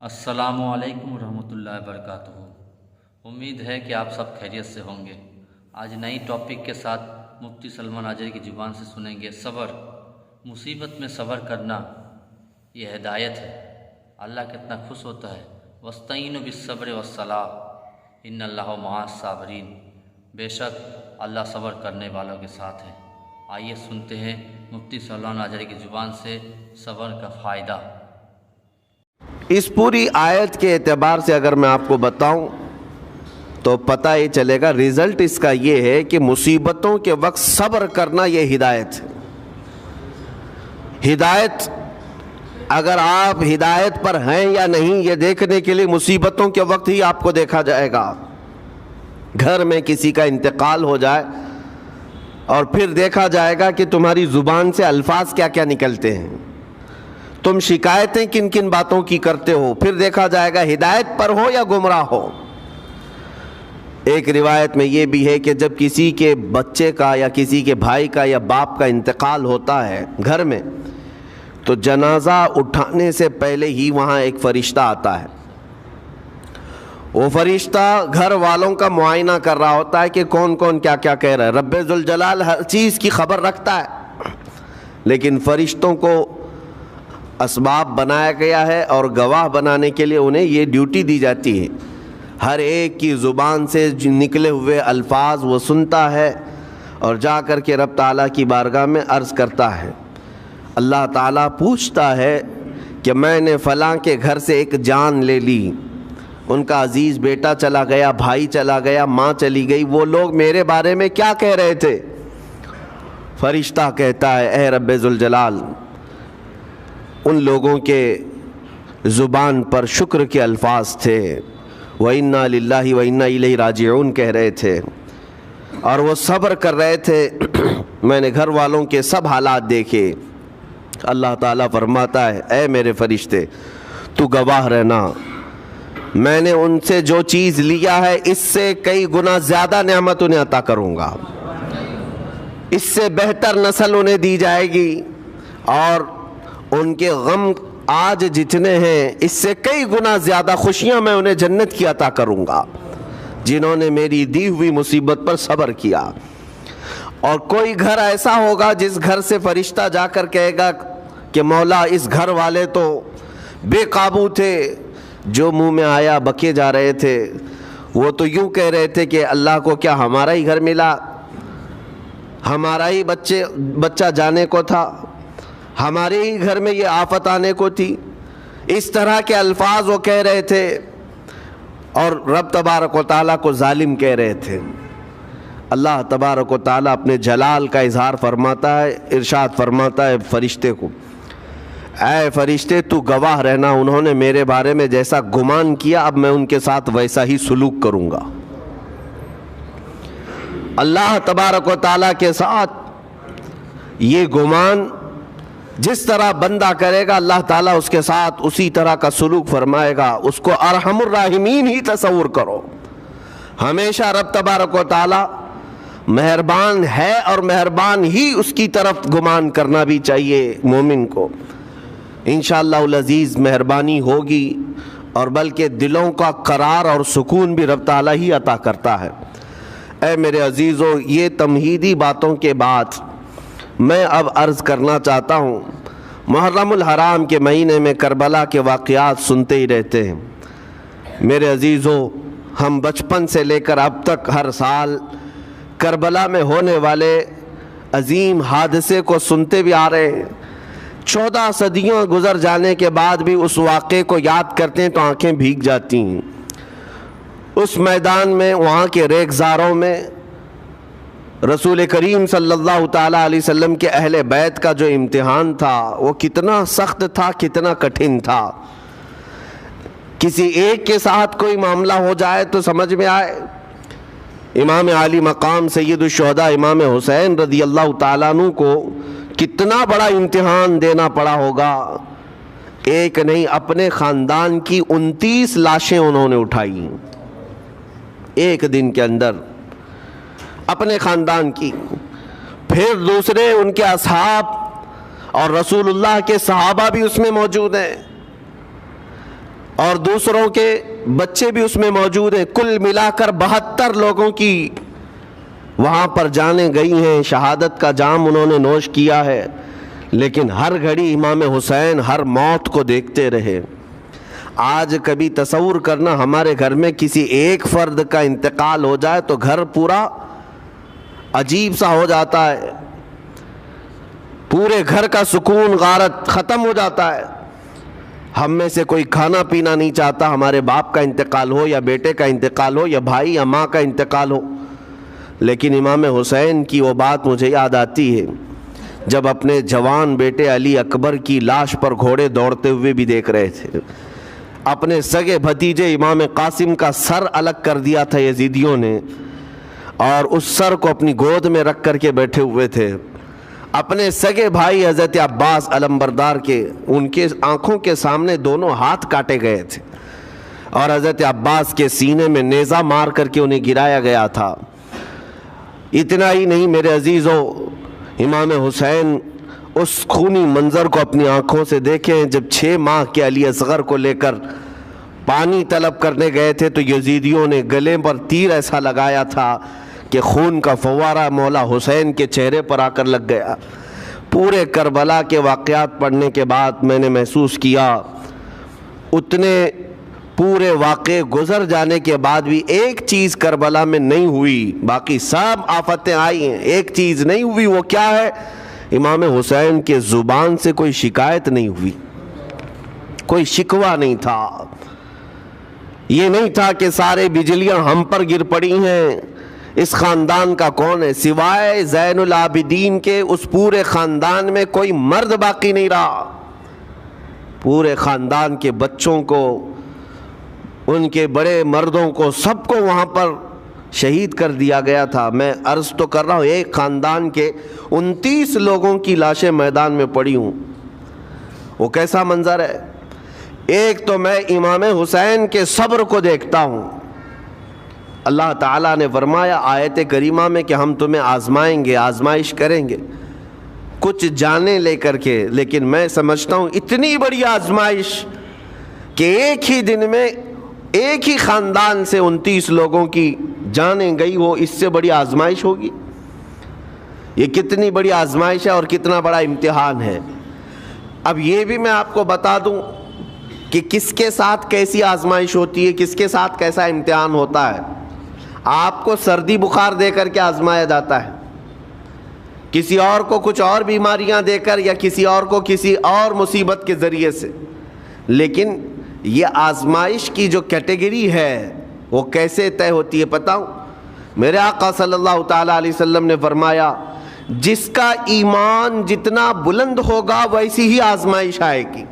السلام علیکم ورحمۃ اللہ وبرکاتہ۔ امید ہے کہ آپ سب خیریت سے ہوں گے۔ آج نئی ٹاپک کے ساتھ مفتی سلمان اجری کی زبان سے سنیں گے صبر۔ مصیبت میں صبر کرنا یہ ہدایت ہے۔ اللہ کتنا خوش ہوتا ہے، وَاسْتَعِينُوا بِالصَّبْرِ وَالصَّلَاةِ إِنَّ اللَّهَ مَعَ الصَّابِرِينَ۔ بے شک اللہ صبر کرنے والوں کے ساتھ ہے۔ آئیے سنتے ہیں مفتی سلمان اجری کی زبان سے صبر کا فائدہ۔ اس پوری آیت کے اعتبار سے اگر میں آپ کو بتاؤں تو پتہ یہ چلے گا، رزلٹ اس کا یہ ہے کہ مصیبتوں کے وقت صبر کرنا یہ ہدایت ہے۔ ہدایت، اگر آپ ہدایت پر ہیں یا نہیں یہ دیکھنے کے لیے مصیبتوں کے وقت ہی آپ کو دیکھا جائے گا۔ گھر میں کسی کا انتقال ہو جائے اور پھر دیکھا جائے گا کہ تمہاری زبان سے الفاظ کیا کیا نکلتے ہیں، تم شکایتیں کن کن باتوں کی کرتے ہو، پھر دیکھا جائے گا ہدایت پر ہو یا گمراہ ہو۔ ایک روایت میں یہ بھی ہے کہ جب کسی کے بچے کا یا کسی کے بھائی کا یا باپ کا انتقال ہوتا ہے گھر میں، تو جنازہ اٹھانے سے پہلے ہی وہاں ایک فرشتہ آتا ہے۔ وہ فرشتہ گھر والوں کا معائنہ کر رہا ہوتا ہے کہ کون کون کیا کیا کہہ رہا ہے۔ رب ذوالجلال ہر چیز کی خبر رکھتا ہے، لیکن فرشتوں کو اسباب بنایا گیا ہے اور گواہ بنانے کے لیے انہیں یہ ڈیوٹی دی جاتی ہے۔ ہر ایک کی زبان سے نکلے ہوئے الفاظ وہ سنتا ہے اور جا کر کے رب تعالیٰ کی بارگاہ میں عرض کرتا ہے۔ اللہ تعالیٰ پوچھتا ہے کہ میں نے فلاں کے گھر سے ایک جان لے لی، ان کا عزیز بیٹا چلا گیا، بھائی چلا گیا، ماں چلی گئی، وہ لوگ میرے بارے میں کیا کہہ رہے تھے؟ فرشتہ کہتا ہے، اے رب ذوالجلال، ان لوگوں کے زبان پر شکر کے الفاظ تھے، وَإِنَّا لِلَّهِ وَإِنَّا إِلَيْهِ راجعون کہہ رہے تھے، اور وہ صبر کر رہے تھے۔ میں نے گھر والوں کے سب حالات دیکھے۔ اللہ تعالیٰ فرماتا ہے، اے میرے فرشتے تو گواہ رہنا، میں نے ان سے جو چیز لیا ہے اس سے کئی گنا زیادہ نعمت انہیں عطا کروں گا، اس سے بہتر نسل انہیں دی جائے گی، اور ان کے غم آج جتنے ہیں اس سے کئی گنا زیادہ خوشیاں میں انہیں جنت کی عطا کروں گا، جنہوں نے میری دی ہوئی مصیبت پر صبر کیا۔ اور کوئی گھر ایسا ہوگا جس گھر سے فرشتہ جا کر کہے گا کہ مولا اس گھر والے تو بے قابو تھے، جو منہ میں آیا بکے جا رہے تھے، وہ تو یوں کہہ رہے تھے کہ اللہ کو کیا ہمارا ہی گھر ملا، ہمارا ہی بچہ جانے کو تھا، ہمارے ہی گھر میں یہ آفت آنے کو تھی۔ اس طرح کے الفاظ وہ کہہ رہے تھے اور رب تبارک و تعالیٰ کو ظالم کہہ رہے تھے۔ اللہ تبارک و تعالیٰ اپنے جلال کا اظہار فرماتا ہے، ارشاد فرماتا ہے فرشتے کو، اے فرشتے تو گواہ رہنا، انہوں نے میرے بارے میں جیسا گمان کیا اب میں ان کے ساتھ ویسا ہی سلوک کروں گا۔ اللہ تبارک و تعالیٰ کے ساتھ یہ گمان جس طرح بندہ کرے گا اللہ تعالیٰ اس کے ساتھ اسی طرح کا سلوک فرمائے گا۔ اس کو ارحم الراحمین ہی تصور کرو۔ ہمیشہ رب تبارک و تعالیٰ مہربان ہے اور مہربان ہی اس کی طرف گمان کرنا بھی چاہیے مومن کو۔ انشاءاللہ العزیز مہربانی ہوگی، اور بلکہ دلوں کا قرار اور سکون بھی رب تعالیٰ ہی عطا کرتا ہے۔ اے میرے عزیزو، یہ تمہیدی باتوں کے بعد میں اب عرض کرنا چاہتا ہوں، محرم الحرام کے مہینے میں کربلا کے واقعات سنتے ہی رہتے ہیں۔ میرے عزیزو، ہم بچپن سے لے کر اب تک ہر سال کربلا میں ہونے والے عظیم حادثے کو سنتے بھی آ رہے ہیں۔ 14 صدیوں گزر جانے کے بعد بھی اس واقعے کو یاد کرتے ہیں تو آنکھیں بھیگ جاتی ہیں۔ اس میدان میں، وہاں کے ریگزاروں میں رسول کریم صلی اللہ تعالیٰ علیہ وسلم کے اہل بیت کا جو امتحان تھا وہ کتنا سخت تھا، کتنا کٹھن تھا۔ کسی ایک کے ساتھ کوئی معاملہ ہو جائے تو سمجھ میں آئے، امام عالی مقام سید الشہداء امام حسین رضی اللہ تعالیٰ عنہ کو کتنا بڑا امتحان دینا پڑا ہوگا۔ ایک نہیں، اپنے خاندان کی 29 لاشیں انہوں نے اٹھائی ایک دن کے اندر، اپنے خاندان کی، پھر دوسرے ان کے اصحاب اور رسول اللہ کے صحابہ بھی اس میں موجود ہیں۔ اور دوسروں کے بچے بھی اس میں موجود ہیں، کل ملا کر 72 لوگوں کی وہاں پر جانیں گئی ہیں، شہادت کا جام انہوں نے نوش کیا ہے، لیکن ہر گھڑی امام حسین ہر موت کو دیکھتے رہے۔ آج کبھی تصور کرنا ہمارے گھر میں کسی ایک فرد کا انتقال ہو جائے تو گھر پورا عجیب سا ہو جاتا ہے، پورے گھر کا سکون غارت ختم ہو جاتا ہے۔ ہم میں سے کوئی کھانا پینا نہیں چاہتا ہمارے باپ کا انتقال ہو یا بیٹے کا انتقال ہو یا بھائی یا ماں کا انتقال ہو، لیکن امام حسین کی وہ بات مجھے یاد آتی ہے جب اپنے جوان بیٹے علی اکبر کی لاش پر گھوڑے دوڑتے ہوئے بھی دیکھ رہے تھے، اپنے سگے بھتیجے امام قاسم کا سر الگ کر دیا تھا یزیدیوں نے، اور اس سر کو اپنی گود میں رکھ کر کے بیٹھے ہوئے تھے، اپنے سگے بھائی حضرت عباس علمبردار کے ان کے آنکھوں کے سامنے دونوں ہاتھ کاٹے گئے تھے، اور حضرت عباس کے سینے میں نیزہ مار کر کے انہیں گرایا گیا تھا۔ اتنا ہی نہیں میرے عزیزو، امام حسین اس خونی منظر کو اپنی آنکھوں سے دیکھیں جب 6 ماہ کے علی اصغر کو لے کر پانی طلب کرنے گئے تھے تو یزیدیوں نے گلے پر تیر ایسا لگایا تھا کہ خون کا فوارہ مولا حسین کے چہرے پر آ کر لگ گیا۔ پورے کربلا کے واقعات پڑھنے کے بعد میں نے محسوس کیا اتنے پورے واقعے گزر جانے کے بعد بھی ایک چیز کربلا میں نہیں ہوئی، باقی سب آفتیں آئی ہیں، ایک چیز نہیں ہوئی، وہ کیا ہے؟ امام حسین کے زبان سے کوئی شکایت نہیں ہوئی، کوئی شکوہ نہیں تھا، یہ نہیں تھا کہ سارے بجلیاں ہم پر گر پڑی ہیں، اس خاندان کا کون ہے؟ سوائے زین العابدین کے اس پورے خاندان میں کوئی مرد باقی نہیں رہا، پورے خاندان کے بچوں کو، ان کے بڑے مردوں کو، سب کو وہاں پر شہید کر دیا گیا تھا۔ میں عرض تو کر رہا ہوں ایک خاندان کے 29 لوگوں کی لاشیں میدان میں پڑی ہوں، وہ کیسا منظر ہے؟ ایک تو میں امام حسین کے صبر کو دیکھتا ہوں۔ اللہ تعالیٰ نے فرمایا آیت کریمہ میں کہ ہم تمہیں آزمائیں گے، آزمائش کریں گے، کچھ جانیں لے کر کے، لیکن میں سمجھتا ہوں اتنی بڑی آزمائش کہ ایک ہی دن میں ایک ہی خاندان سے 29 لوگوں کی جانیں گئی ہو، اس سے بڑی آزمائش ہوگی؟ یہ کتنی بڑی آزمائش ہے اور کتنا بڑا امتحان ہے۔ اب یہ بھی میں آپ کو بتا دوں کہ کس کے ساتھ کیسی آزمائش ہوتی ہے، کس کے ساتھ کیسا امتحان ہوتا ہے۔ آپ کو سردی بخار دے کر کے آزمایا جاتا ہے، کسی اور کو کچھ اور بیماریاں دے کر، یا کسی اور کو کسی اور مصیبت کے ذریعے سے، لیکن یہ آزمائش کی جو کیٹیگری ہے وہ کیسے طے ہوتی ہے پتہ ہوں؟ میرے آقا صلی اللہ تعالیٰ علیہ وسلم نے فرمایا جس کا ایمان جتنا بلند ہوگا ویسی ہی آزمائش آئے گی۔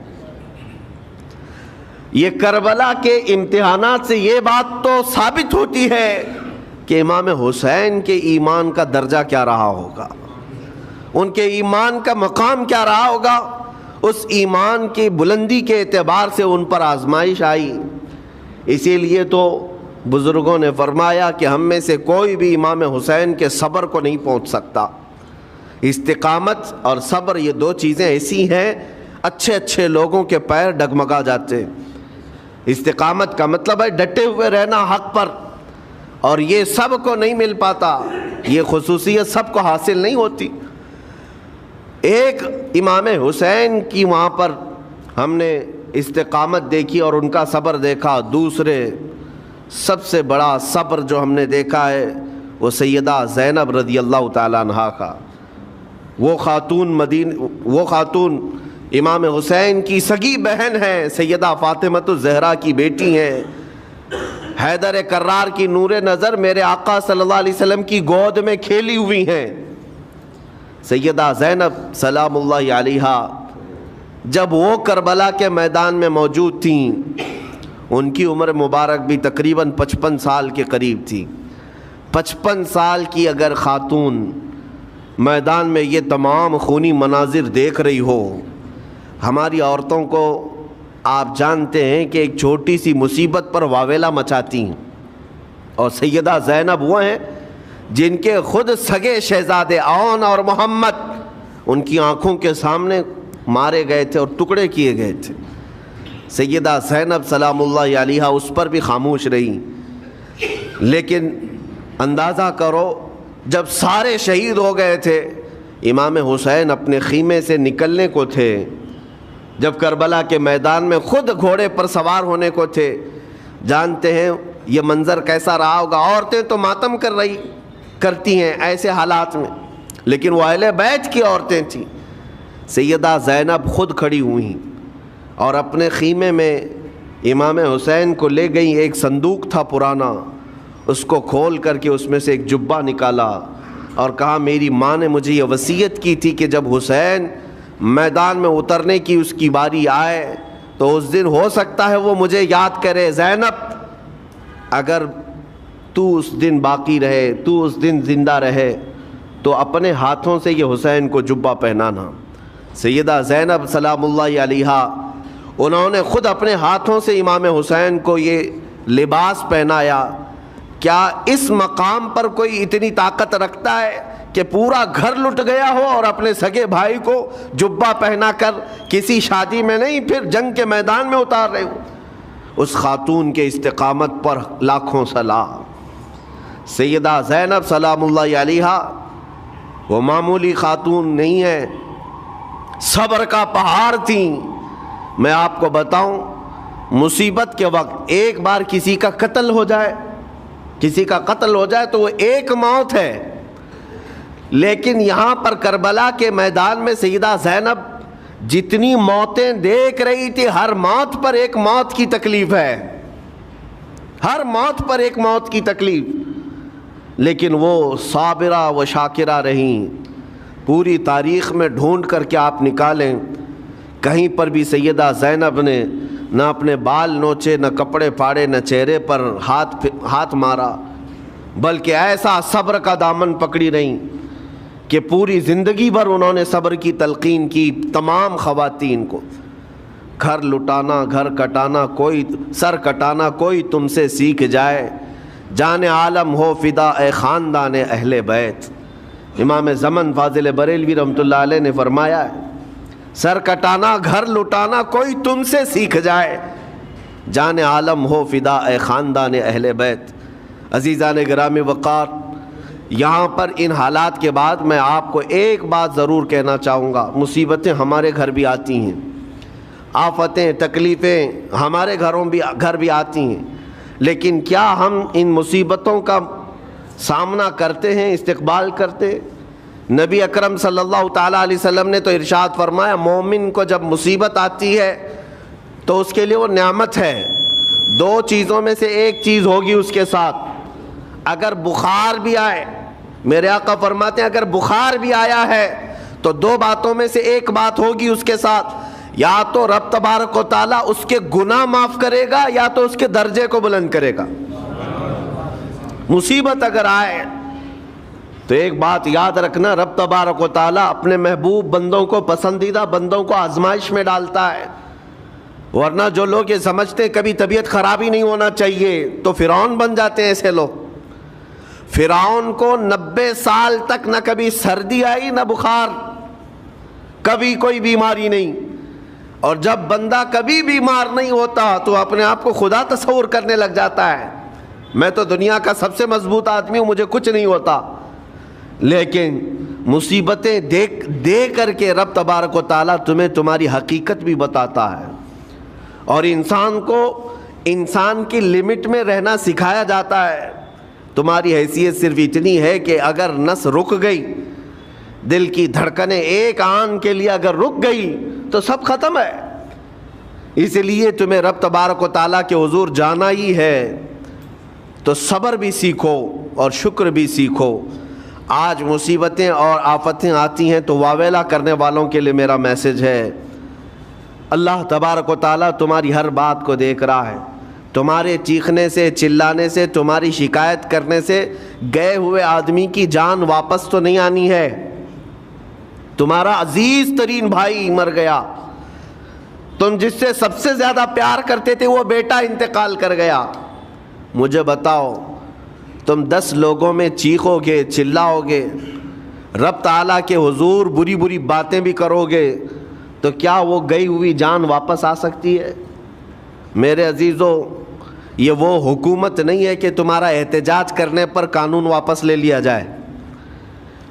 یہ کربلا کے امتحانات سے یہ بات تو ثابت ہوتی ہے کہ امام حسین کے ایمان کا درجہ کیا رہا ہوگا، ان کے ایمان کا مقام کیا رہا ہوگا، اس ایمان کی بلندی کے اعتبار سے ان پر آزمائش آئی۔ اسی لیے تو بزرگوں نے فرمایا کہ ہم میں سے کوئی بھی امام حسین کے صبر کو نہیں پہنچ سکتا۔ استقامت اور صبر یہ دو چیزیں ایسی ہیں اچھے اچھے لوگوں کے پیر ڈگمگا جاتے ہیں۔ استقامت کا مطلب ہے ڈٹے ہوئے رہنا حق پر، اور یہ سب کو نہیں مل پاتا، یہ خصوصیت سب کو حاصل نہیں ہوتی۔ ایک امام حسین کی وہاں پر ہم نے استقامت دیکھی اور ان کا صبر دیکھا، دوسرے سب سے بڑا صبر جو ہم نے دیکھا ہے وہ سیدہ زینب رضی اللہ تعالیٰ عنہا کا۔ وہ خاتون امام حسین کی سگی بہن ہیں، سیدہ فاطمۃ الزہرا کی بیٹی ہیں، حیدر کرار کی نور نظر میرے آقا صلی اللہ علیہ وسلم کی گود میں کھیلی ہوئی ہیں۔ سیدہ زینب سلام اللہ علیہا جب وہ کربلا کے میدان میں موجود تھیں، ان کی عمر مبارک بھی تقریباً 55 سال کے قریب تھی۔ 55 سال کی اگر خاتون میدان میں یہ تمام خونی مناظر دیکھ رہی ہو، ہماری عورتوں کو آپ جانتے ہیں کہ ایک چھوٹی سی مصیبت پر واویلا مچاتی ہیں، اور سیدہ زینب وہ ہیں جن کے خود سگے شہزادے عون اور محمد ان کی آنکھوں کے سامنے مارے گئے تھے اور ٹکڑے کیے گئے تھے۔ سیدہ زینب سلام اللہ علیہا اس پر بھی خاموش رہی. لیکن اندازہ کرو جب سارے شہید ہو گئے تھے، امام حسین اپنے خیمے سے نکلنے کو تھے، جب کربلا کے میدان میں خود گھوڑے پر سوار ہونے کو تھے، جانتے ہیں یہ منظر کیسا رہا ہوگا. عورتیں تو ماتم کرتی ہیں ایسے حالات میں، لیکن وہ اہل بیت کی عورتیں تھیں. سیدہ زینب خود کھڑی ہوئیں اور اپنے خیمے میں امام حسین کو لے گئیں. ایک صندوق تھا پرانا، اس کو کھول کر کے اس میں سے ایک جبہ نکالا اور کہا میری ماں نے مجھے یہ وصیت کی تھی کہ جب حسین میدان میں اترنے کی اس کی باری آئے تو اس دن ہو سکتا ہے وہ مجھے یاد کرے. زینب اگر تو اس دن باقی رہے، تو اس دن زندہ رہے تو اپنے ہاتھوں سے یہ حسین کو جبہ پہنانا. سیدہ زینب سلام اللہ علیہا انہوں نے خود اپنے ہاتھوں سے امام حسین کو یہ لباس پہنایا. کیا اس مقام پر کوئی اتنی طاقت رکھتا ہے کہ پورا گھر لٹ گیا ہو اور اپنے سگے بھائی کو جبہ پہنا کر کسی شادی میں نہیں، پھر جنگ کے میدان میں اتار رہے ہو؟ اس خاتون کے استقامت پر لاکھوں سلام. سیدہ زینب سلام اللہ علیہا وہ معمولی خاتون نہیں ہے، صبر کا پہاڑ تھیں. میں آپ کو بتاؤں، مصیبت کے وقت ایک بار کسی کا قتل ہو جائے تو وہ ایک موت ہے، لیکن یہاں پر کربلا کے میدان میں سیدہ زینب جتنی موتیں دیکھ رہی تھی، ہر موت پر ایک موت کی تکلیف ہے، ہر موت پر ایک موت کی تکلیف، لیکن وہ صابرہ و شاکرہ رہیں. پوری تاریخ میں ڈھونڈ کر کے آپ نکالیں، کہیں پر بھی سیدہ زینب نے نہ اپنے بال نوچے، نہ کپڑے پھاڑے، نہ چہرے پر ہاتھ مارا، بلکہ ایسا صبر کا دامن پکڑی رہیں کہ پوری زندگی بھر انہوں نے صبر کی تلقین کی تمام خواتین کو. گھر لٹانا، گھر کٹانا، کوئی سر کٹانا کوئی تم سے سیکھ جائے، جان عالم ہو فدا اے خاندان اہل بیت. امام زمن فاضل بریلوی رحمۃ اللہ علیہ نے فرمایا ہے، سر کٹانا، گھر لٹانا کوئی تم سے سیکھ جائے، جان عالم ہو فدا اے خاندان اہل بیت. عزیزان گرامی وقار، یہاں پر ان حالات کے بعد میں آپ کو ایک بات ضرور کہنا چاہوں گا. مصیبتیں ہمارے گھر بھی آتی ہیں، آفتیں تکلیفیں ہمارے گھر بھی آتی ہیں، لیکن کیا ہم ان مصیبتوں کا سامنا کرتے ہیں، استقبال کرتے؟ نبی اکرم صلی اللہ تعالیٰ علیہ وسلم نے تو ارشاد فرمایا، مومن کو جب مصیبت آتی ہے تو اس کے لیے وہ نعمت ہے. دو چیزوں میں سے ایک چیز ہوگی اس کے ساتھ. اگر بخار بھی آئے، میرے آقا فرماتے ہیں اگر بخار بھی آیا ہے تو دو باتوں میں سے ایک بات ہوگی اس کے ساتھ، یا تو رب تبارک و تعالیٰ اس کے گناہ معاف کرے گا یا تو اس کے درجے کو بلند کرے گا. مصیبت اگر آئے تو ایک بات یاد رکھنا، رب تبارک و تعالیٰ اپنے محبوب بندوں کو، پسندیدہ بندوں کو آزمائش میں ڈالتا ہے. ورنہ جو لوگ یہ سمجھتے ہیں کبھی طبیعت خراب ہی نہیں ہونا چاہیے تو فرعون بن جاتے ہیں. ایسے لوگ، فرعون کو 90 سال تک نہ کبھی سردی آئی نہ بخار، کبھی کوئی بیماری نہیں. اور جب بندہ کبھی بیمار نہیں ہوتا تو اپنے آپ کو خدا تصور کرنے لگ جاتا ہے، میں تو دنیا کا سب سے مضبوط آدمی ہوں، مجھے کچھ نہیں ہوتا. لیکن مصیبتیں دے کر کے رب تبارک و تعالیٰ تمہیں تمہاری حقیقت بھی بتاتا ہے، اور انسان کو انسان کی لمٹ میں رہنا سکھایا جاتا ہے. تمہاری حیثیت صرف اتنی ہے کہ اگر نس رک گئی، دل کی دھڑکنیں ایک آن کے لیے اگر رک گئی تو سب ختم ہے. اس لیے تمہیں رب تبارک و تعالیٰ کے حضور جانا ہی ہے تو صبر بھی سیکھو اور شکر بھی سیکھو. آج مصیبتیں اور آفتیں آتی ہیں تو واویلا کرنے والوں کے لیے میرا میسج ہے، اللہ تبارک و تعالیٰ تمہاری ہر بات کو دیکھ رہا ہے. تمہارے چیخنے سے، چلانے سے، تمہاری شکایت کرنے سے گئے ہوئے آدمی کی جان واپس تو نہیں آنی ہے. تمہارا عزیز ترین بھائی مر گیا، تم جس سے سب سے زیادہ پیار کرتے تھے وہ بیٹا انتقال کر گیا. مجھے بتاؤ، تم 10 لوگوں میں چیخو گے، چلاؤ گے، رب تعالیٰ کے حضور بری بری باتیں بھی کرو گے، تو کیا وہ گئی ہوئی جان واپس آ سکتی ہے؟ میرے عزیزو، یہ وہ حکومت نہیں ہے کہ تمہارا احتجاج کرنے پر قانون واپس لے لیا جائے.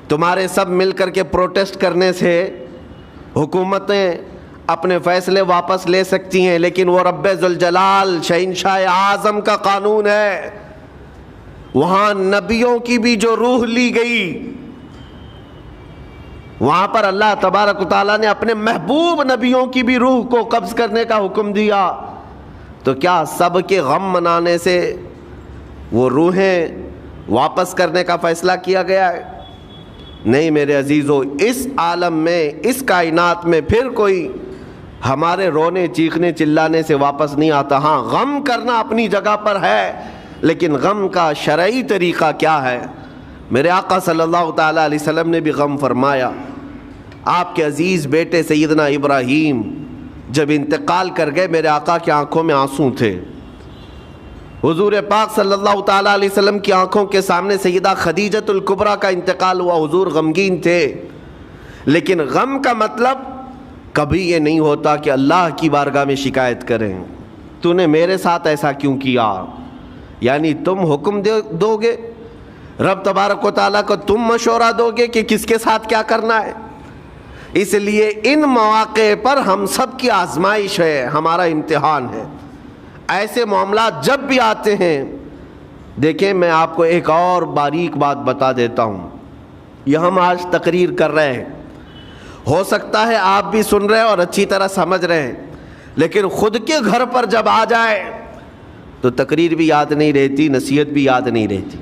تمہارے سب مل کر کے پروٹیسٹ کرنے سے حکومتیں اپنے فیصلے واپس لے سکتی ہیں، لیکن وہ رب ذوالجلال شہنشاہ اعظم کا قانون ہے. وہاں نبیوں کی بھی جو روح لی گئی، وہاں پر اللہ تبارک و تعالیٰ نے اپنے محبوب نبیوں کی بھی روح کو قبض کرنے کا حکم دیا. تو کیا سب کے غم منانے سے وہ روحیں واپس کرنے کا فیصلہ کیا گیا ہے؟ نہیں میرے عزیزو، اس عالم میں، اس کائنات میں پھر کوئی ہمارے رونے چیخنے چلانے سے واپس نہیں آتا. ہاں، غم کرنا اپنی جگہ پر ہے، لیکن غم کا شرعی طریقہ کیا ہے؟ میرے آقا صلی اللہ تعالیٰ علیہ وسلم نے بھی غم فرمایا. آپ کے عزیز بیٹے سیدنا ابراہیم جب انتقال کر گئے، میرے آقا کی آنکھوں میں آنسو تھے. حضور پاک صلی اللہ تعالیٰ علیہ وسلم کی آنکھوں کے سامنے سیدہ خدیجۃ الکبریٰ کا انتقال ہوا. حضور غمگین تھے، لیکن غم کا مطلب کبھی یہ نہیں ہوتا کہ اللہ کی بارگاہ میں شکایت کریں، تو نے میرے ساتھ ایسا کیوں کیا؟ یعنی تم حکم دو گے، رب تبارک و تعالیٰ کو تم مشورہ دو گے کہ کس کے ساتھ کیا کرنا ہے. اس لیے ان مواقع پر ہم سب کی آزمائش ہے، ہمارا امتحان ہے. ایسے معاملات جب بھی آتے ہیں، دیکھیں میں آپ کو ایک اور باریک بات بتا دیتا ہوں. یہ ہم آج تقریر کر رہے ہیں، ہو سکتا ہے آپ بھی سن رہے اور اچھی طرح سمجھ رہے ہیں، لیکن خود کے گھر پر جب آ جائے تو تقریر بھی یاد نہیں رہتی، نصیحت بھی یاد نہیں رہتی،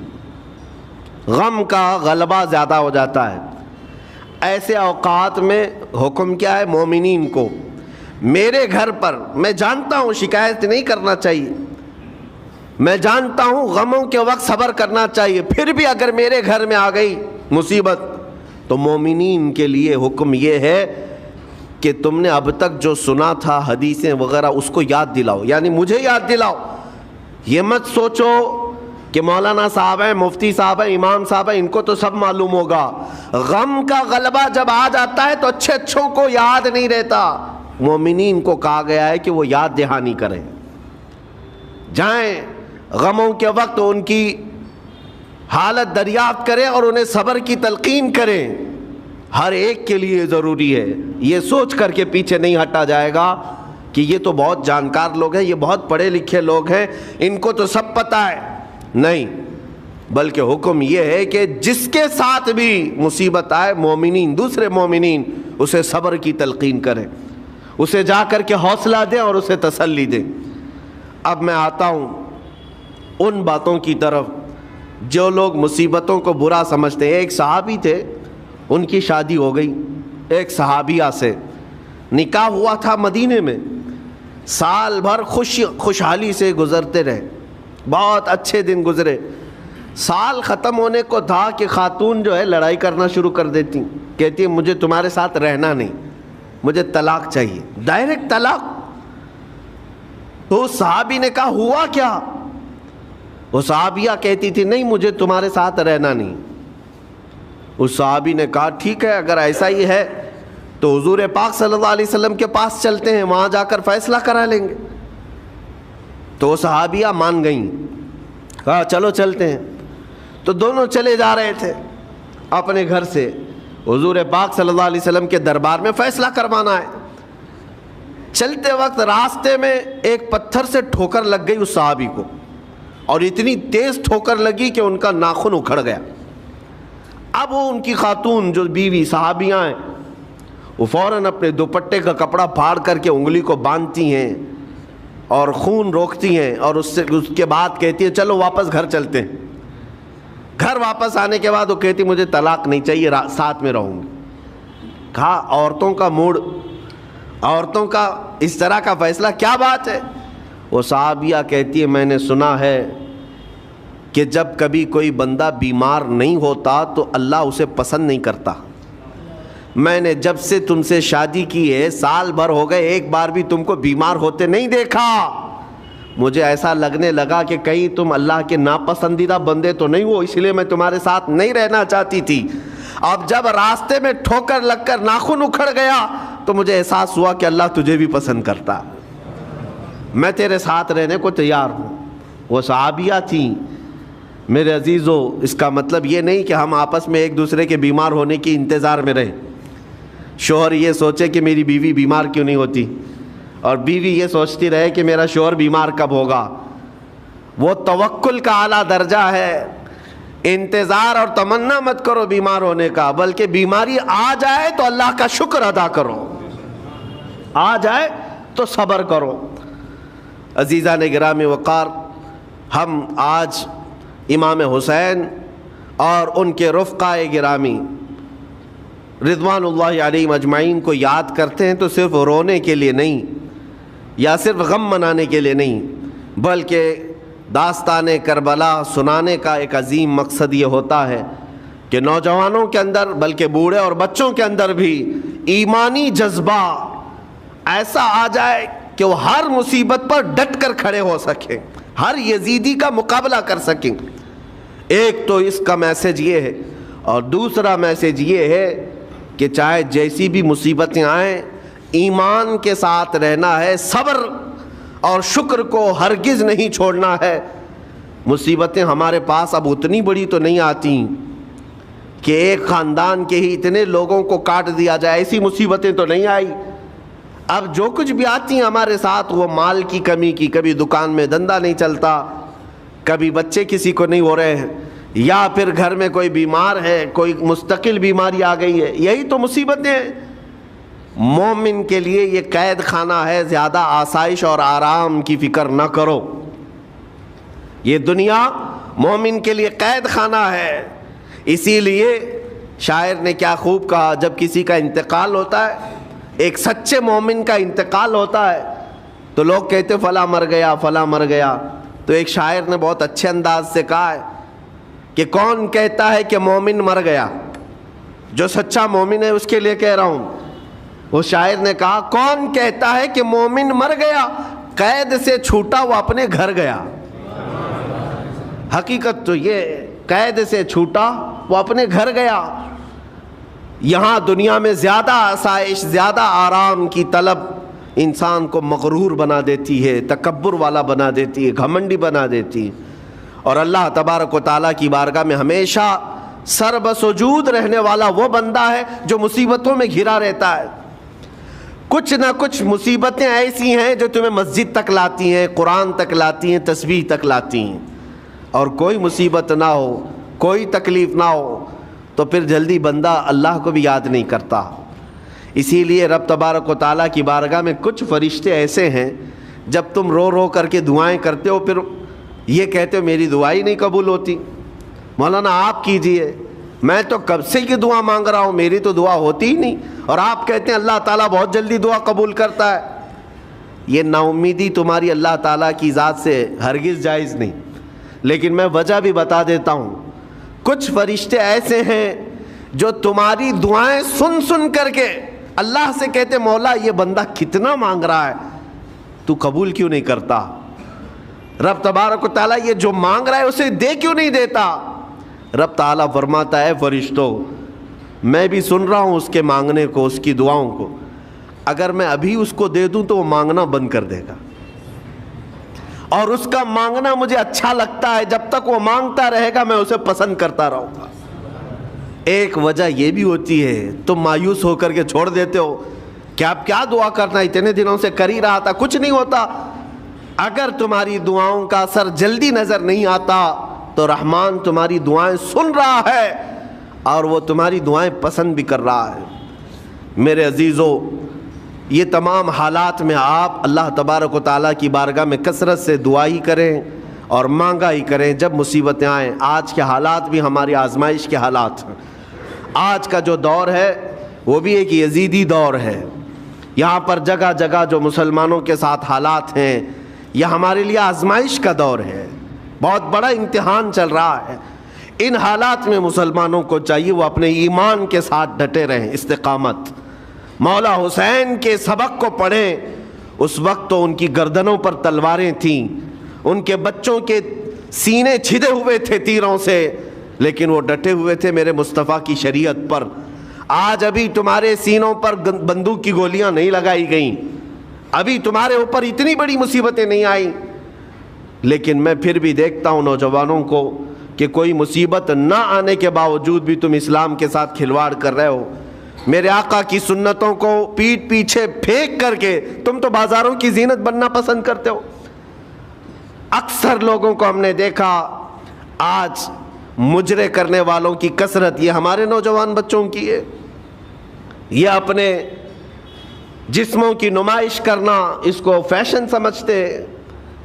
غم کا غلبہ زیادہ ہو جاتا ہے. ایسے اوقات میں حکم کیا ہے مومنین کو؟ میرے گھر پر، میں جانتا ہوں شکایت نہیں کرنا چاہیے، میں جانتا ہوں غموں کے وقت صبر کرنا چاہیے، پھر بھی اگر میرے گھر میں آ گئی مصیبت تو مومنین کے لیے حکم یہ ہے کہ تم نے اب تک جو سنا تھا حدیثیں وغیرہ اس کو یاد دلاؤ. یعنی مجھے یاد دلاؤ. یہ مت سوچو کہ مولانا صاحب ہیں، مفتی صاحب ہیں، امام صاحب ہیں، ان کو تو سب معلوم ہوگا. غم کا غلبہ جب آ جاتا ہے تو اچھے اچھوں کو یاد نہیں رہتا. مومنین کو کہا گیا ہے کہ وہ یاد دہانی کریں، جائیں غموں کے وقت ان کی حالت دریافت کریں اور انہیں صبر کی تلقین کریں. ہر ایک کے لیے ضروری ہے. یہ سوچ کر کے پیچھے نہیں ہٹا جائے گا کہ یہ تو بہت جانکار لوگ ہیں، یہ بہت پڑھے لکھے لوگ ہیں، ان کو تو سب پتہ ہے. نہیں، بلکہ حکم یہ ہے کہ جس کے ساتھ بھی مصیبت آئے، مومنین، دوسرے مومنین اسے صبر کی تلقین کریں، اسے جا کر کے حوصلہ دیں اور اسے تسلی دیں. اب میں آتا ہوں ان باتوں کی طرف جو لوگ مصیبتوں کو برا سمجھتے ہیں. ایک صحابی تھے، ان کی شادی ہو گئی ایک صحابیہ سے، نکاح ہوا تھا مدینے میں، سال بھر خوشحالی سے گزرتے رہے، بہت اچھے دن گزرے. سال ختم ہونے کو تھا کہ خاتون جو ہے لڑائی کرنا شروع کر دیتی، کہتی ہے مجھے تمہارے ساتھ رہنا نہیں، مجھے طلاق چاہیے، ڈائریکٹ طلاق. تو صحابی نے کہا ہوا کیا؟ وہ صحابیہ کہتی تھی نہیں مجھے تمہارے ساتھ رہنا نہیں. اس صحابی نے کہا ٹھیک ہے، اگر ایسا ہی ہے تو حضور پاک صلی اللہ علیہ وسلم کے پاس چلتے ہیں، وہاں جا کر فیصلہ کرا لیں گے. تو وہ صحابیہ مان گئیں، کہا چلو چلتے ہیں. تو دونوں چلے جا رہے تھے اپنے گھر سے، حضور پاک صلی اللہ علیہ وسلم کے دربار میں فیصلہ کروانا ہے. چلتے وقت راستے میں ایک پتھر سے ٹھوکر لگ گئی اس صحابی کو، اور اتنی تیز ٹھوکر لگی کہ ان کا ناخن اکھڑ گیا. اب وہ ان کی خاتون جو بیوی صحابیاں ہیں، وہ فوراً اپنے دوپٹے کا کپڑا پھاڑ کر کے انگلی کو باندھتی ہیں اور خون روکتی ہیں، اور اس کے بعد کہتی ہے چلو واپس گھر چلتے ہیں. گھر واپس آنے کے بعد وہ کہتی مجھے طلاق نہیں چاہیے، ساتھ میں رہوں گی. کہا عورتوں کا موڈ، عورتوں کا اس طرح کا فیصلہ، کیا بات ہے؟ وہ صحابیہ کہتی ہے میں نے سنا ہے کہ جب کبھی کوئی بندہ بیمار نہیں ہوتا تو اللہ اسے پسند نہیں کرتا. میں نے جب سے تم سے شادی کی ہے، سال بھر ہو گئے، ایک بار بھی تم کو بیمار ہوتے نہیں دیکھا. مجھے ایسا لگنے لگا کہ کہیں تم اللہ کے ناپسندیدہ بندے تو نہیں ہو، اس لیے میں تمہارے ساتھ نہیں رہنا چاہتی تھی. اب جب راستے میں ٹھوکر لگ کر ناخن اکھڑ گیا تو مجھے احساس ہوا کہ اللہ تجھے بھی پسند کرتا. میں تیرے ساتھ رہنے کو تیار ہوں. وہ صحابیہ تھیں. میرے عزیزو، اس کا مطلب یہ نہیں کہ ہم آپس میں ایک دوسرے کے بیمار ہونے کی انتظار میں رہیں. شوہر یہ سوچے کہ میری بیوی بیمار کیوں نہیں ہوتی، اور بیوی یہ سوچتی رہے کہ میرا شوہر بیمار کب ہوگا. وہ توکل کا اعلیٰ درجہ ہے. انتظار اور تمنا مت کرو بیمار ہونے کا، بلکہ بیماری آ جائے تو اللہ کا شکر ادا کرو، آ جائے تو صبر کرو. عزیزان گرامی وقار، ہم آج امام حسین اور ان کے رفقائے گرامی رضوان اللہ علیہم اجمعین کو یاد کرتے ہیں تو صرف رونے کے لیے نہیں یا صرف غم منانے کے لیے نہیں، بلکہ داستان کربلا سنانے کا ایک عظیم مقصد یہ ہوتا ہے کہ نوجوانوں کے اندر، بلکہ بوڑھے اور بچوں کے اندر بھی ایمانی جذبہ ایسا آ جائے کہ وہ ہر مصیبت پر ڈٹ کر کھڑے ہو سکیں، ہر یزیدی کا مقابلہ کر سکیں. ایک تو اس کا میسج یہ ہے، اور دوسرا میسج یہ ہے کہ چاہے جیسی بھی مصیبتیں آئیں، ایمان کے ساتھ رہنا ہے، صبر اور شکر کو ہرگز نہیں چھوڑنا ہے. مصیبتیں ہمارے پاس اب اتنی بڑی تو نہیں آتی کہ ایک خاندان کے ہی اتنے لوگوں کو کاٹ دیا جائے، ایسی مصیبتیں تو نہیں آئی. اب جو کچھ بھی آتی ہیں ہمارے ساتھ، وہ مال کی کمی کی، کبھی دکان میں دھندا نہیں چلتا، کبھی بچے کسی کو نہیں ہو رہے ہیں، یا پھر گھر میں کوئی بیمار ہے، کوئی مستقل بیماری آ گئی ہے. یہی تو مصیبتیں ہیں. مومن کے لیے یہ قید خانہ ہے، زیادہ آسائش اور آرام کی فکر نہ کرو. یہ دنیا مومن کے لیے قید خانہ ہے. اسی لیے شاعر نے کیا خوب کہا، جب کسی کا انتقال ہوتا ہے، ایک سچے مومن کا انتقال ہوتا ہے، تو لوگ کہتے فلاں مر گیا، فلاں مر گیا. تو ایک شاعر نے بہت اچھے انداز سے کہا ہے کہ کون کہتا ہے کہ مومن مر گیا؟ جو سچا مومن ہے اس کے لیے کہہ رہا ہوں. اس شاعر نے کہا کون کہتا ہے کہ مومن مر گیا؟ قید سے چھوٹا وہ اپنے گھر گیا. حقیقت تو یہ، قید سے چھوٹا وہ اپنے گھر گیا. یہاں دنیا میں زیادہ آسائش، زیادہ آرام کی طلب انسان کو مغرور بنا دیتی ہے، تکبر والا بنا دیتی ہے، گھمنڈی بنا دیتی ہے. اور اللہ تبارک و تعالیٰ کی بارگاہ میں ہمیشہ سر بسجود رہنے والا وہ بندہ ہے جو مصیبتوں میں گھرا رہتا ہے. کچھ نہ کچھ مصیبتیں ایسی ہیں جو تمہیں مسجد تک لاتی ہیں، قرآن تک لاتی ہیں، تسبیح تک لاتی ہیں. اور کوئی مصیبت نہ ہو، کوئی تکلیف نہ ہو تو پھر جلدی بندہ اللہ کو بھی یاد نہیں کرتا. اسی لیے رب تبارک و تعالیٰ کی بارگاہ میں کچھ فرشتے ایسے ہیں، جب تم رو رو کر کے دعائیں کرتے ہو، پھر یہ کہتے ہو میری دعا ہی نہیں قبول ہوتی، مولانا آپ کیجئے، میں تو کب سے یہ دعا مانگ رہا ہوں، میری تو دعا ہوتی ہی نہیں، اور آپ کہتے ہیں اللہ تعالیٰ بہت جلدی دعا قبول کرتا ہے. یہ نا امیدی تمہاری اللہ تعالیٰ کی ذات سے ہرگز جائز نہیں. لیکن میں وجہ بھی بتا دیتا ہوں. کچھ فرشتے ایسے ہیں جو تمہاری دعائیں سن سن کر کے اللہ سے کہتے مولا یہ بندہ کتنا مانگ رہا ہے، تو قبول کیوں نہیں کرتا؟ رب تبارک و تعالیٰ یہ جو مانگ رہا ہے اسے دے کیوں نہیں دیتا؟ رب تعالیٰ فرماتا ہے فرشتوں میں بھی سن رہا ہوں اس کے مانگنے کو، اس کی دعاؤں کو. اگر میں ابھی اس کو دے دوں تو وہ مانگنا بند کر دے گا، اور اس کا مانگنا مجھے اچھا لگتا ہے. جب تک وہ مانگتا رہے گا میں اسے پسند کرتا رہوں گا. ایک وجہ یہ بھی ہوتی ہے تم مایوس ہو کر کے چھوڑ دیتے ہو کہ اب کیا دعا کرنا، اتنے دنوں سے کر ہی رہا تھا، کچھ نہیں ہوتا. اگر تمہاری دعاؤں کا اثر جلدی نظر نہیں آتا تو رحمان تمہاری دعائیں سن رہا ہے اور وہ تمہاری دعائیں پسند بھی کر رہا ہے. میرے عزیزو، یہ تمام حالات میں آپ اللہ تبارک و تعالیٰ کی بارگاہ میں کثرت سے دعا ہی کریں اور مانگا ہی کریں جب مصیبتیں آئیں. آج کے حالات بھی ہماری آزمائش کے حالات ہیں. آج کا جو دور ہے وہ بھی ایک یزیدی دور ہے. یہاں پر جگہ جگہ جو مسلمانوں کے ساتھ حالات ہیں یہ ہمارے لیے آزمائش کا دور ہے، بہت بڑا امتحان چل رہا ہے. ان حالات میں مسلمانوں کو چاہیے وہ اپنے ایمان کے ساتھ ڈٹے رہیں، استقامت. مولا حسین کے سبق کو پڑھیں. اس وقت تو ان کی گردنوں پر تلواریں تھیں، ان کے بچوں کے سینے چھدے ہوئے تھے تیروں سے، لیکن وہ ڈٹے ہوئے تھے میرے مصطفیٰ کی شریعت پر. آج ابھی تمہارے سینوں پر بندوق کی گولیاں نہیں لگائی گئیں، ابھی تمہارے اوپر اتنی بڑی مصیبتیں نہیں آئیں، لیکن میں پھر بھی دیکھتا ہوں نوجوانوں کو کہ کوئی مصیبت نہ آنے کے باوجود بھی تم اسلام کے ساتھ کھلواڑ کر رہے ہو۔ میرے آقا کی سنتوں کو پیٹ پیچھے پھینک کر کے تم تو بازاروں کی زینت بننا پسند کرتے ہو۔ اکثر لوگوں کو ہم نے دیکھا آج مجرے کرنے والوں کی کثرت یہ ہمارے نوجوان بچوں کی ہے۔ یہ اپنے جسموں کی نمائش کرنا اس کو فیشن سمجھتے۔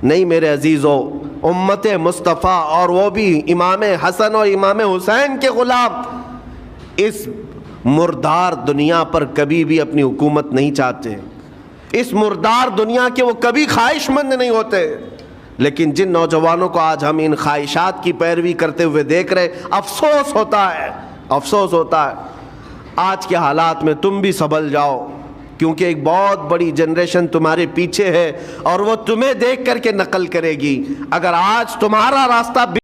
نہیں میرے عزیزو، امت مصطفیٰ اور وہ بھی امام حسن اور امام حسین کے غلام اس مردار دنیا پر کبھی بھی اپنی حکومت نہیں چاہتے، اس مردار دنیا کے وہ کبھی خواہش مند نہیں ہوتے۔ لیکن جن نوجوانوں کو آج ہم ان خواہشات کی پیروی کرتے ہوئے دیکھ رہے، افسوس ہوتا ہے، افسوس ہوتا ہے۔ آج کے حالات میں تم بھی سنبھل جاؤ، کیونکہ ایک بہت بڑی جنریشن تمہارے پیچھے ہے اور وہ تمہیں دیکھ کر کے نقل کرے گی۔ اگر آج تمہارا راستہ